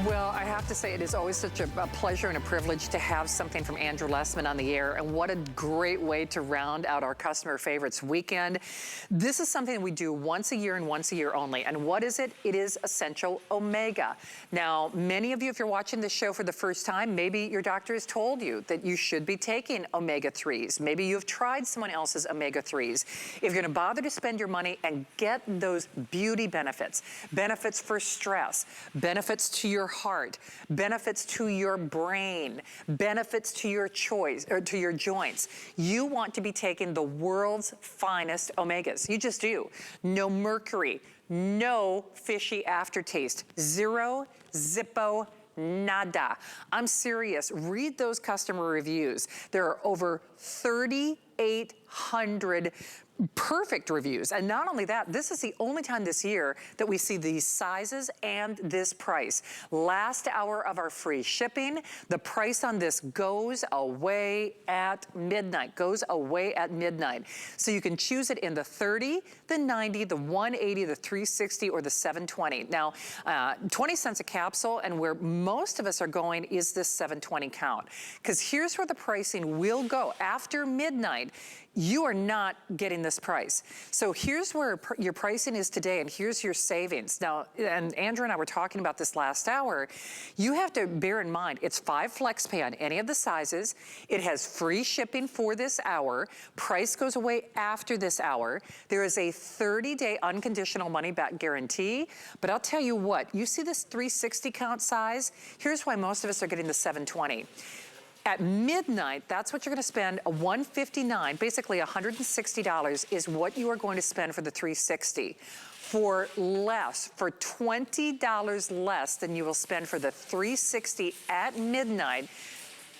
Well, I have to say it is always such a pleasure and a privilege to have something from Andrew Lessman on the air, and what a great way to round out our customer favorites weekend. This is something we do once a year and once a year only, and what is it? It is Essential Omega. Now, many of you, if you're watching this show for the first time, maybe your doctor has told you that you should be taking omega-3s. Maybe you've tried someone else's omega-3s. If you're gonna bother to spend your money and get those beauty benefits, benefits for stress, benefits to your heart, benefits to your brain, benefits to your choice or to your joints, you want to be taking the world's finest omegas. You just do. No mercury, no fishy aftertaste, zero, zippo, nada. I'm serious. Read those customer reviews. There are over 3,800 perfect reviews. And not only that, this is the only time this year that we see these sizes and this price. Last hour of our free shipping. The price on this goes away at midnight, So you can choose it in the 30, the 90, the 180, the 360, or the 720. Now, 20 cents a capsule, and where most of us are going is this 720 count. Because here's where the pricing will go. After midnight, you are not getting this price. So here's where your pricing is today, and here's your savings. Now, and Andrew and I were talking about this last hour. You have to bear in mind, it's 5 flex pay on any of the sizes. It has free shipping for this hour. Price goes away after this hour. There is a 30-day unconditional money-back guarantee. But I'll tell you what, you see this 360 count size? Here's why most of us are getting the 720. At midnight, that's what you're gonna spend. A $159, basically $160 is what you are going to spend for the 360. For less, for $20 less than you will spend for the 360 at midnight,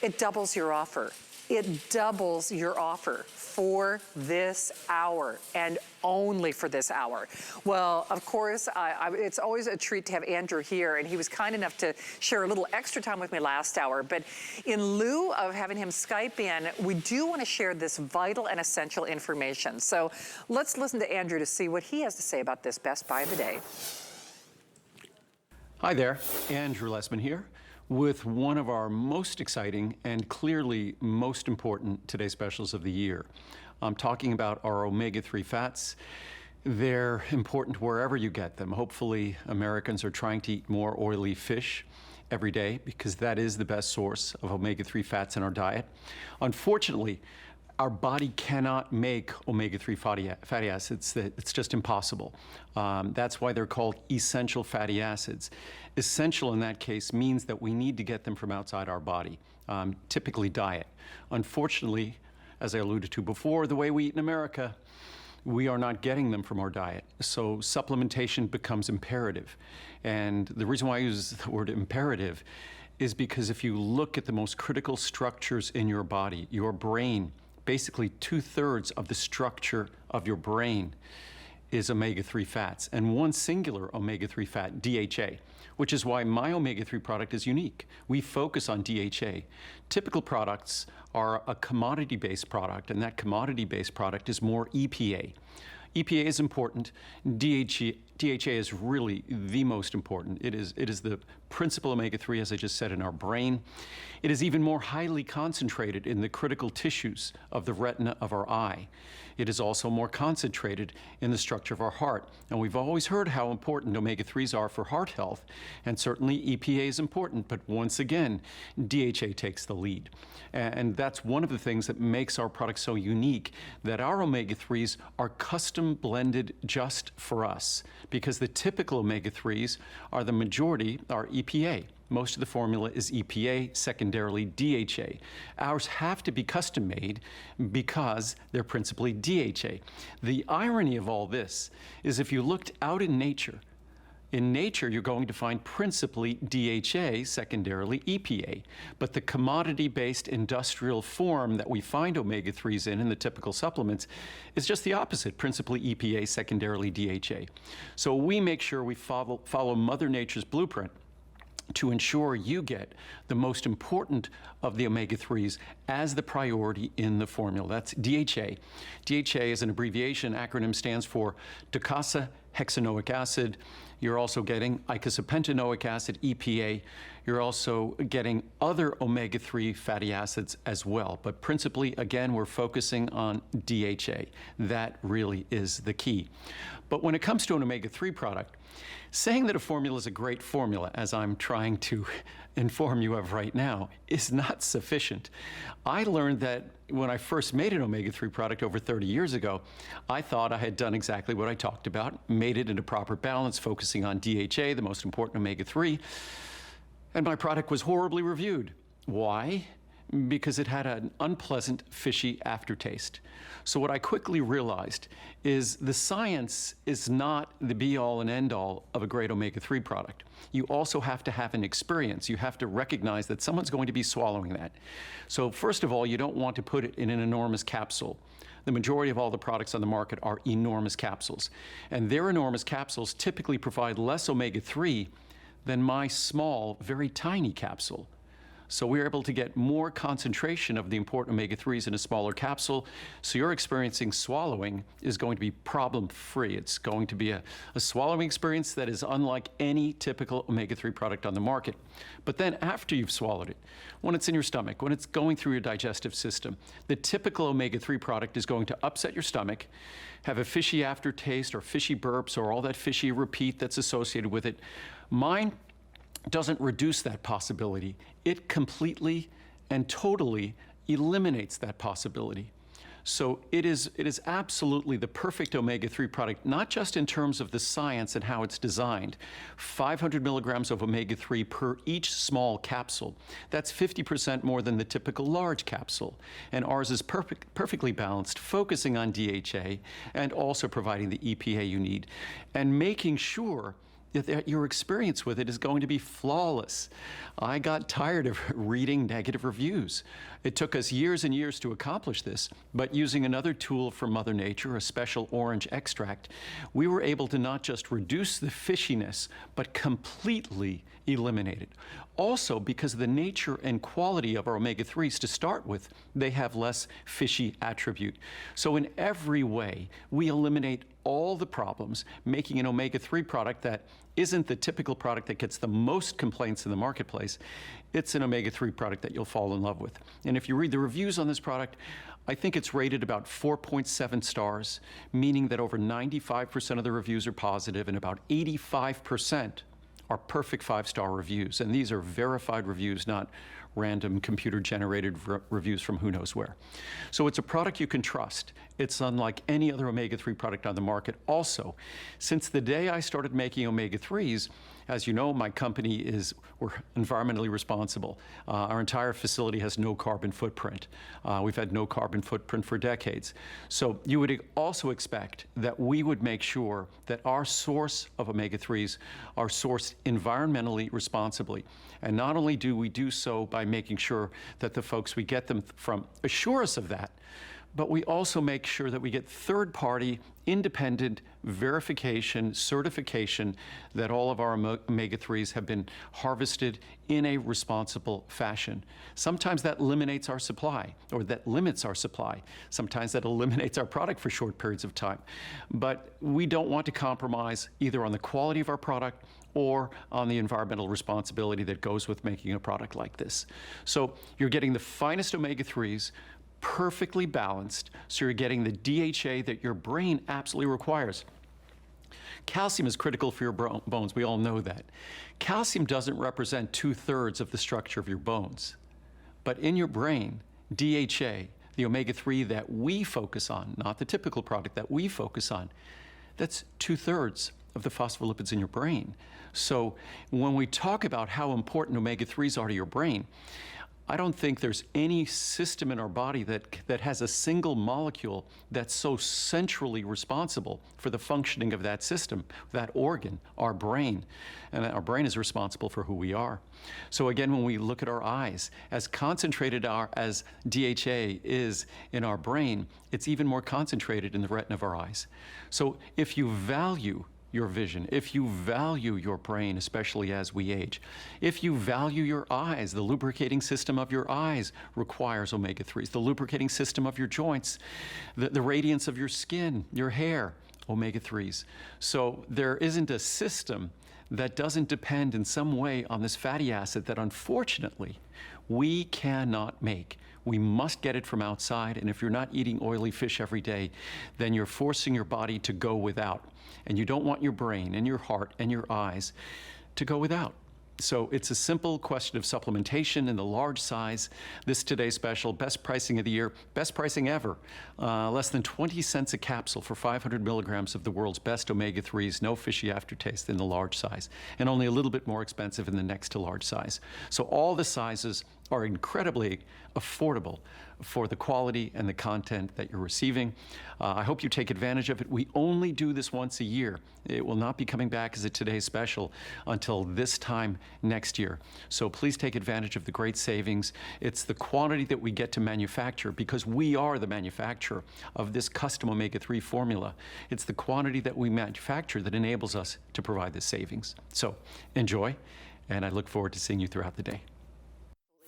it doubles your offer. It doubles your offer for this hour, and only for this hour. Well, of course, it's always a treat to have Andrew here, and he was kind enough to share a little extra time with me last hour. But in lieu of having him Skype in, we do want to share this vital and essential information. So let's listen to Andrew to see what he has to say about this best buy of the day. Hi there, Andrew Lessman here, with one of our most exciting and clearly most important Today Specials of the year. I'm talking about our omega-3 fats. They're important wherever you get them. Hopefully, Americans are trying to eat more oily fish every day because that is the best source of omega-3 fats in our diet. Unfortunately, our body cannot make omega-3 fatty acids. It's just impossible. That's why they're called essential fatty acids. Essential in that case means that we need to get them from outside our body, typically diet. Unfortunately, as I alluded to before, the way we eat in America, we are not getting them from our diet. So supplementation becomes imperative. And the reason why I use the word imperative is because if you look at the most critical structures in your body, your brain, basically 2/3 of the structure of your brain is omega-3 fats, and one singular omega-3 fat, DHA, which is why my omega-3 product is unique. We focus on DHA. Typical products are a commodity-based product, and that commodity-based product is more EPA. EPA is important. DHA is really the most important. It is the principal omega-3, as I just said, in our brain. It is even more highly concentrated in the critical tissues of the retina of our eye. It is also more concentrated in the structure of our heart. And we've always heard how important omega-3s are for heart health, and certainly EPA is important, but once again, DHA takes the lead. And that's one of the things that makes our product so unique, that our omega-3s are custom blended just for us, because the typical omega-3s are the majority are EPA. Most of the formula is EPA, secondarily DHA. Ours have to be custom made because they're principally DHA. The irony of all this is if you looked out in nature, you're going to find principally DHA, secondarily EPA. But the commodity-based industrial form that we find omega-3s in the typical supplements is just the opposite, principally EPA, secondarily DHA. So we make sure we follow Mother Nature's blueprint to ensure you get the most important of the omega-3s as the priority in the formula. That's DHA. DHA is an abbreviation, acronym stands for Docosahexaenoic Acid. You're also getting Eicosapentaenoic Acid, EPA. You're also getting other omega-3 fatty acids as well. But principally, again, we're focusing on DHA. That really is the key. But when it comes to an omega-3 product, saying that a formula is a great formula, as I'm trying to inform you of right now, is not sufficient. I learned that when I first made an omega-3 product over 30 years ago, I thought I had done exactly what I talked about, made it into proper balance, focusing on DHA, the most important omega-3, and my product was horribly reviewed. Why? Because it had an unpleasant, fishy aftertaste. So what I quickly realized is the science is not the be-all and end-all of a great omega-3 product. You also have to have an experience. You have to recognize that someone's going to be swallowing that. So first of all, you don't want to put it in an enormous capsule. The majority of all the products on the market are enormous capsules. And their enormous capsules typically provide less omega-3 than my small, very tiny capsule. So we're able to get more concentration of the important omega-3s in a smaller capsule. So your experiencing swallowing is going to be problem-free. It's going to be a swallowing experience that is unlike any typical omega-3 product on the market. But then after you've swallowed it, when it's in your stomach, when it's going through your digestive system, the typical omega-3 product is going to upset your stomach, have a fishy aftertaste or fishy burps or all that fishy repeat that's associated with it. Mine doesn't reduce that possibility. It completely and totally eliminates that possibility. So it is absolutely the perfect omega-3 product, not just in terms of the science and how it's designed. 500 milligrams of omega-3 per each small capsule. That's 50% more than the typical large capsule. And ours is perfectly balanced, focusing on DHA and also providing the EPA you need, and making sure that your experience with it is going to be flawless. I got tired of reading negative reviews. It took us years and years to accomplish this, but using another tool from Mother Nature, a special orange extract, we were able to not just reduce the fishiness, but completely eliminate it. Also, because of the nature and quality of our omega-3s to start with, they have less fishy attribute. So in every way, we eliminate all the problems, making an omega-3 product that isn't the typical product that gets the most complaints in the marketplace. It's an omega-3 product that you'll fall in love with. And if you read the reviews on this product, I think it's rated about 4.7 stars, meaning that over 95% of the reviews are positive and about 85% are perfect 5-star reviews. And these are verified reviews, not random computer-generated reviews from who knows where. So it's a product you can trust. It's unlike any other omega-3 product on the market. Also, since the day I started making omega-3s, as you know, my company we're environmentally responsible. Our entire facility has no carbon footprint. We've had no carbon footprint for decades. So you would also expect that we would make sure that our source of omega-3s are sourced environmentally responsibly. And not only do we do so by making sure that the folks we get them from assure us of that, but we also make sure that we get third-party, independent verification, certification that all of our omega-3s have been harvested in a responsible fashion. Sometimes that eliminates our supply, or that limits our supply. Sometimes that eliminates our product for short periods of time. But we don't want to compromise either on the quality of our product or on the environmental responsibility that goes with making a product like this. So you're getting the finest omega-3s, perfectly balanced, so you're getting the DHA that your brain absolutely requires. Calcium is critical for your bones. We all know that. Calcium doesn't represent 2/3 of the structure of your bones. But in your brain, DHA, the omega-3 that we focus on, not the typical product that we focus on, that's 2/3 of the phospholipids in your brain. So when we talk about how important omega-3s are to your brain, I don't think there's any system in our body that has a single molecule that's so centrally responsible for the functioning of that system, that organ, our brain. And our brain is responsible for who we are. So again, when we look at our eyes, as concentrated as DHA is in our brain, it's even more concentrated in the retina of our eyes. So if you value your vision, if you value your brain, especially as we age, if you value your eyes, the lubricating system of your eyes requires omega-3s, the lubricating system of your joints, the radiance of your skin, your hair, omega-3s. So there isn't a system that doesn't depend in some way on this fatty acid that unfortunately we cannot make. We must get it from outside, and if you're not eating oily fish every day, then you're forcing your body to go without. And you don't want your brain and your heart and your eyes to go without. So it's a simple question of supplementation in the large size. This today's special, best pricing of the year, best pricing ever. Less than 20 cents a capsule for 500 milligrams of the world's best omega-3s, no fishy aftertaste in the large size, and only a little bit more expensive in the next to large size. So all the sizes are incredibly affordable for the quality and the content that you're receiving. I hope you take advantage of it. We only do this once a year. It will not be coming back as a today's special until this time next year. So please take advantage of the great savings. It's the quantity that we get to manufacture because we are the manufacturer of this custom omega-3 formula. It's the quantity that we manufacture that enables us to provide this savings. So enjoy, and I look forward to seeing you throughout the day.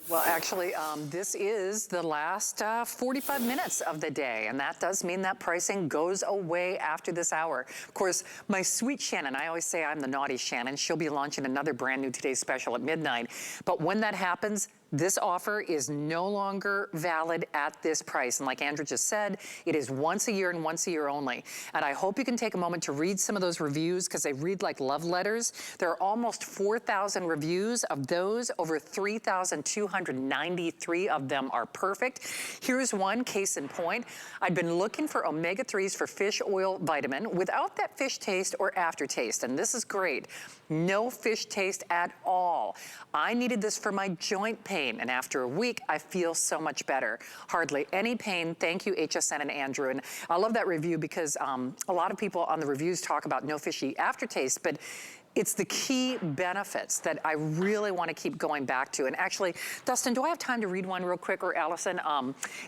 Well, actually, this is the last 45 minutes of the day, and that does mean that pricing goes away after this hour. Of course, my sweet Shannon, I always say I'm the naughty Shannon. She'll be launching another brand new Today's Special at midnight. But when that happens, this offer is no longer valid at this price. And like Andrew just said, it is once a year and once a year only. And I hope you can take a moment to read some of those reviews because they read like love letters. There are almost 4,000 reviews. Of those, over 3,293 of them are perfect. Here's one case in point. I'd been looking for omega-3s for fish oil vitamin without that fish taste or aftertaste. And this is great. No fish taste at all. I needed this for my joint pain, and after a week, I feel so much better. Hardly any pain. Thank you, HSN and Andrew. And I love that review because a lot of people on the reviews talk about no fishy aftertaste, but it's the key benefits that I really want to keep going back to. And actually, Dustin, do I have time to read one real quick, or Allison?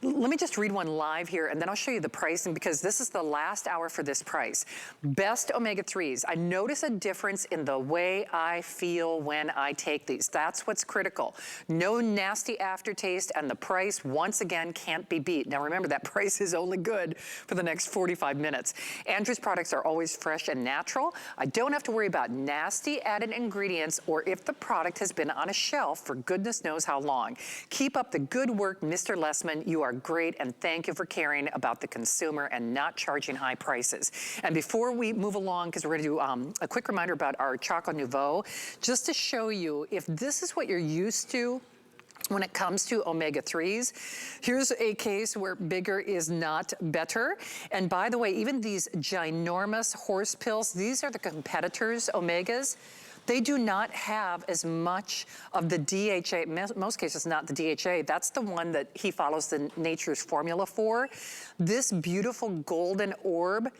Let me just read one live here, and then I'll show you the pricing because this is the last hour for this price. Best omega-3s. I notice a difference in the way I feel when I take these. That's what's critical. No nasty aftertaste, and the price, once again, can't be beat. Now remember, that price is only good for the next 45 minutes. Andrew's products are always fresh and natural. I don't have to worry about nasty added ingredients or if the product has been on a shelf for goodness knows how long. Keep up the good work, Mr. Lessman. You are great, and thank you for caring about the consumer and not charging high prices. And before we move along, because we're going to do a quick reminder about our Choco Nouveau, just to show you if this is what you're used to when it comes to omega-3s. Here's a case where bigger is not better. And by the way, even these ginormous horse pills, these are the competitors' omegas. They do not have as much of the DHA, most cases not the DHA, that's the one that he follows the nature's formula for. This beautiful golden orb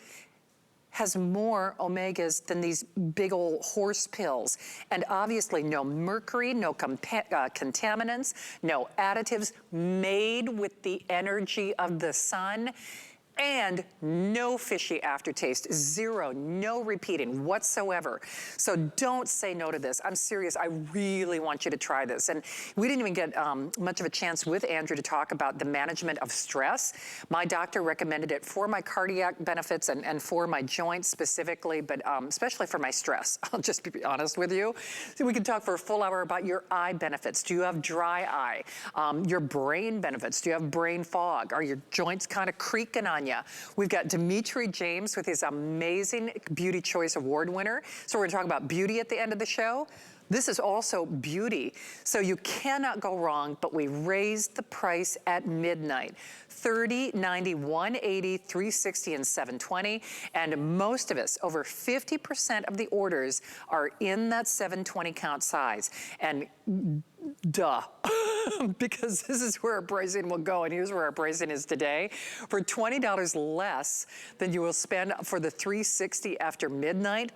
has more omegas than these big old horse pills. And obviously no mercury, no contaminants, no additives, made with the energy of the sun. And no fishy aftertaste, zero, no repeating whatsoever. So don't say no to this. I'm serious, I really want you to try this. And we didn't even get much of a chance with Andrew to talk about the management of stress. My doctor recommended it for my cardiac benefits and for my joints specifically, but especially for my stress. I'll just be honest with you. So we can talk for a full hour about your eye benefits. Do you have dry eye? Your brain benefits. Do you have brain fog? Are your joints kind of creaking on you? We've got Dimitri James with his amazing Beauty Choice Award winner. So we're going to talk about beauty at the end of the show. This is also beauty. So you cannot go wrong, but we raised the price at midnight. $30, $90, $180, $360, and $720. And most of us, over 50% of the orders are in that 720 count size. And duh, because this is where our pricing will go, and here's where our pricing is today. For $20 less than you will spend for the 360 after midnight,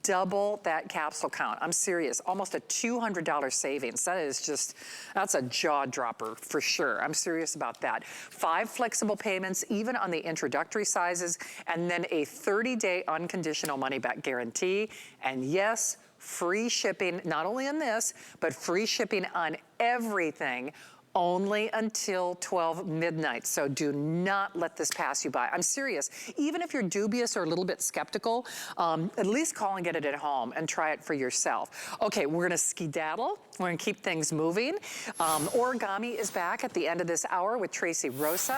double that capsule count. I'm serious, almost a $200 savings. That is just, that's a jaw dropper for sure. I'm serious about that. 5 flexible payments, even on the introductory sizes, and then a 30-day unconditional money-back guarantee. And yes, free shipping, not only on this, but free shipping on everything only until 12 midnight. So do not let this pass you by. I'm serious. Even if you're dubious or a little bit skeptical, at least call and get it at home and try it for yourself. Okay, we're gonna skedaddle. We're gonna keep things moving. Origami is back at the end of this hour with Tracy Rosa.